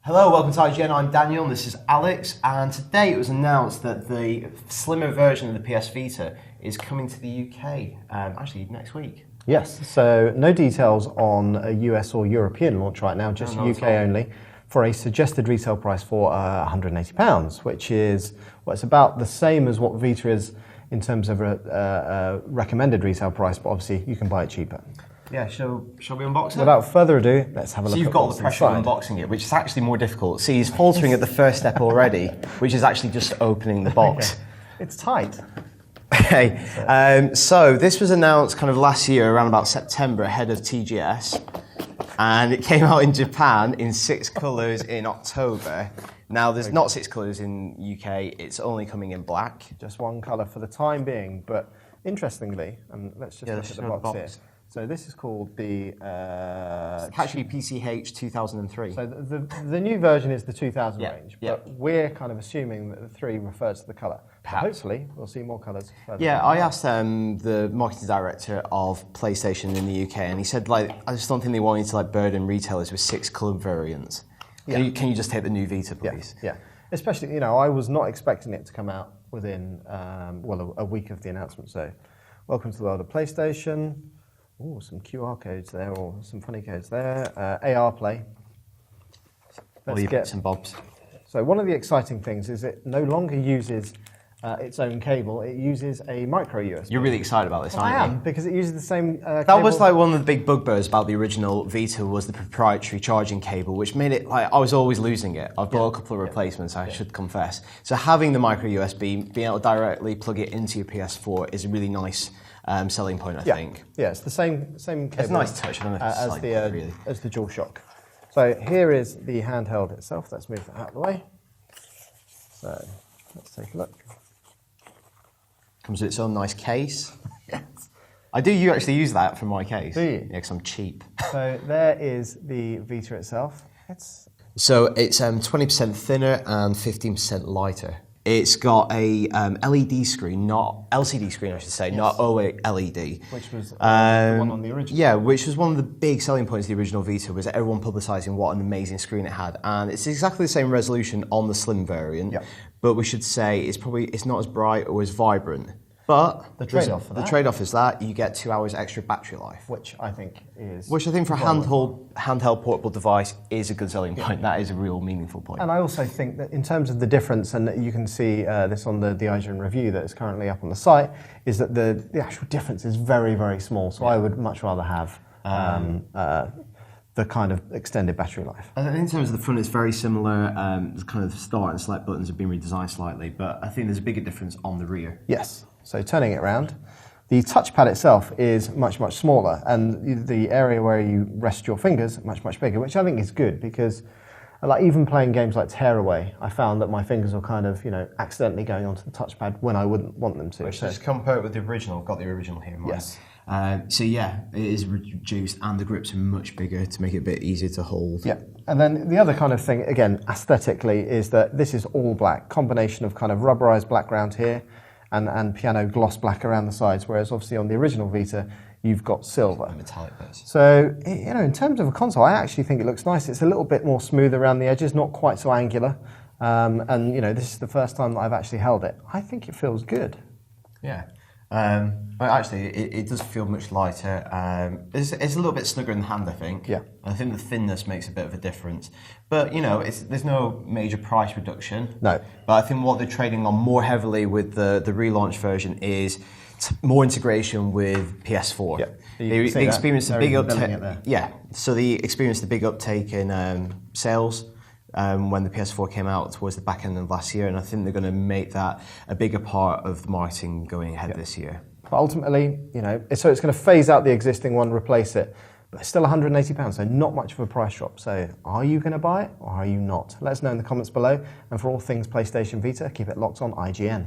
Hello, welcome to IGN. I'm Daniel and this is Alex, and today it was announced that the slimmer version of the PS Vita is coming to the UK, actually next week. Yes, so no details on a US or European launch right now, just UK only, for a suggested retail price for £180, which is, well, it's about the same as what Vita is in terms of a recommended retail price, but obviously you can buy it cheaper. Yeah, shall we unbox it? Without further ado, let's have a look at it. So you've got all the pressure of unboxing it, which is actually more difficult. See, he's faltering at the first step already, which is actually just opening the box. Okay. It's tight. Okay, so this was announced kind of last year, around about September, ahead of TGS, and it came out in Japan in 6 colours in October. Now, there's not 6 colours in UK, it's only coming in black. Just one colour for the time being, but interestingly, and let's just look at the box here. So this is called the... actually PCH 2003. So the new version is the 2000 range, but yeah. we're kind of assuming that the 3 refers to the colour. Hopefully we'll see more colours. Yeah, I asked the marketing director of PlayStation in the UK, and he said, like, I just don't think they want you to like burden retailers with 6 colour variants. Can you just take the new Vita, please? Yeah. Especially, you know, I was not expecting it to come out within, a week of the announcement. So welcome to the world of PlayStation. Oh, some QR codes there, or some funny codes there. AR Play. Let's get some bobs. So one of the exciting things is it no longer uses its own cable. It uses a micro USB. You're really excited about this, aren't you? I am, because it uses the same cable. That was like one of the big bugbears about the original Vita, was the proprietary charging cable, which made it like I was always losing it. I've bought a couple of replacements, I should confess. So having the micro USB, being able to directly plug it into your PS4 is a really nice selling point, I think. Yeah, it's the same cable. It's a nice touch, I don't know if it's really. As the DualShock. So here is the handheld itself. Let's move that out of the way. So let's take a look. Comes with its own nice case. Yes. You actually use that for my case. Do you? Yeah, because I'm cheap. So there is the Vita itself. So it's 20% thinner and 15% lighter. It's got a LED screen, not LCD screen, I should say, not OLED. Which was the one on the original. Yeah, which was one of the big selling points of the original Vita, was everyone publicising what an amazing screen it had. And it's exactly the same resolution on the slim variant, but we should say it's not as bright or as vibrant. But the trade-off is that you get 2 hours extra battery life, which I think for a handheld portable device is a good selling point. That is a real meaningful point. And I also think that in terms of the difference, and you can see this on the IGN review that is currently up on the site, is that the actual difference is very, very small. So I would much rather have the kind of extended battery life. I think in terms of the front, it's very similar. The kind of start and select buttons have been redesigned slightly, but I think there's a bigger difference on the rear. Yes. So turning it around, the touchpad itself is much, much smaller, and the area where you rest your fingers much, much bigger, which I think is good, because like even playing games like Tearaway, I found that my fingers were kind of, accidentally going onto the touchpad when I wouldn't want them to. Which just compare with the original. I've got the original here in mind. Yes. So yeah, it is reduced, and the grips are much bigger to make it a bit easier to hold. Yeah, and then the other kind of thing, again, aesthetically, is that this is all black, combination of kind of rubberized background here, and piano gloss black around the sides, whereas obviously on the original Vita, you've got silver. Metallic bits. So, in terms of a console, I actually think it looks nice. It's a little bit more smooth around the edges, not quite so angular. And, this is the first time that I've actually held it. I think it feels good. Yeah. But actually, it does feel much lighter. It's a little bit snugger in the hand, I think. Yeah. I think the thinness makes a bit of a difference. But, there's no major price reduction. No. But I think what they're trading on more heavily with the relaunch version is more integration with PS4. Yeah. They experienced a big uptake. Yeah. So they experienced a big uptake in sales. When the PS4 came out towards the back end of last year, and I think they're going to make that a bigger part of the marketing going ahead this year. But ultimately, so it's going to phase out the existing one, replace it, but it's still £180, so not much of a price drop. So are you going to buy it, or are you not? Let us know in the comments below, and for all things PlayStation Vita, keep it locked on IGN.